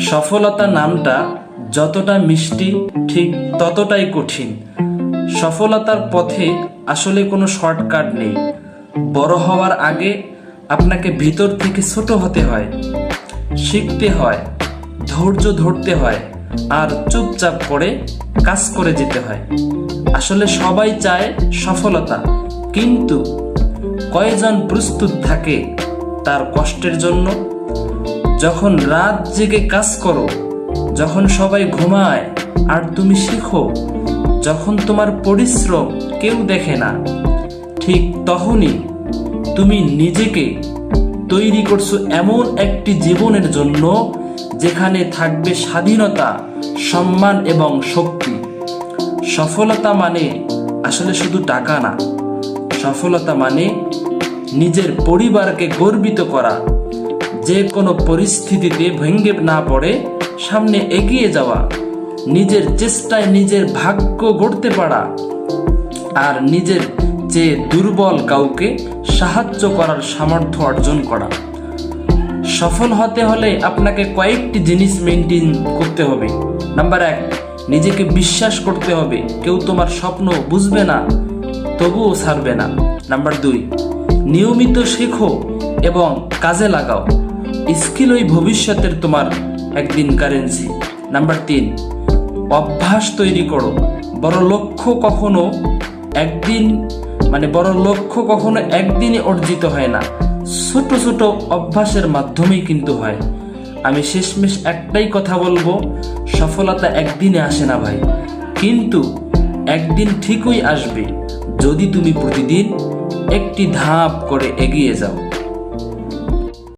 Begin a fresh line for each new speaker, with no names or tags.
সফলতা নামটা যতটা মিষ্টি ঠিক ততটাই কঠিন। সফলতার পথে আসলে কোনো শর্টকাট নেই। বড় হওয়ার আগে আপনাকে ভিতর থেকে ছোট হতে হয়, শিখতে হয়, ধৈর্য ধরতে হয়, আর চুপচাপ করে কাজ করে যেতে হয়। আসলে সবাই চায় সফলতা, কিন্তু কয়জন প্রস্তুত থাকে তার কষ্টের জন্য? যখন রাত জেগে কাজ করো, যখন সবাই ঘুমায় আর তুমি শিখো, যখন তোমার পরিশ্রম কেউ দেখে না, ঠিক তখনই তুমি নিজেকে তৈরি করছো এমন একটি জীবনের জন্য যেখানে থাকবে স্বাধীনতা, সম্মান এবং শক্তি। সফলতা মানে আসলে শুধু টাকা না, সফলতা মানে নিজের পরিবারকে গর্বিত করা, যে কোনো পরিস্থিতিতে ভেঙে না পড়ে সামনে এগিয়ে যাওয়া, নিজের চেষ্টায় নিজের ভাগ্য গড়তে পারা, আর নিজের যে দুর্বল কাউকে সাহায্য করার সামর্থ্য অর্জন করা। সফল হতে হলে আপনাকে কয়েকটি জিনিস মেনটেন করতে হবে। নাম্বার 1, নিজেকে বিশ্বাস করতে হবে। কেউ তোমার স্বপ্ন বুঝবে না, তবুও ছাড়বে না। নাম্বার 2, নিয়মিত শেখো এবং কাজে লাগাও। স্কিল ওই ভবিষ্যতের তোমার একদিন কারেন্সি। নাম্বার 3, অভ্যাস তৈরি করো। বড় লক্ষ্য কখনো একদিনে অর্জিত হয় না, ছোট ছোট অভ্যাসের মাধ্যমেই কিন্তু হয়। আমি শেষমেশ একটাই কথা বলবো, সফলতা একদিনে আসে না ভাই, কিন্তু একদিন ঠিকই আসবে যদি তুমি প্রতিদিন একটি ধাপ করে এগিয়ে যাও।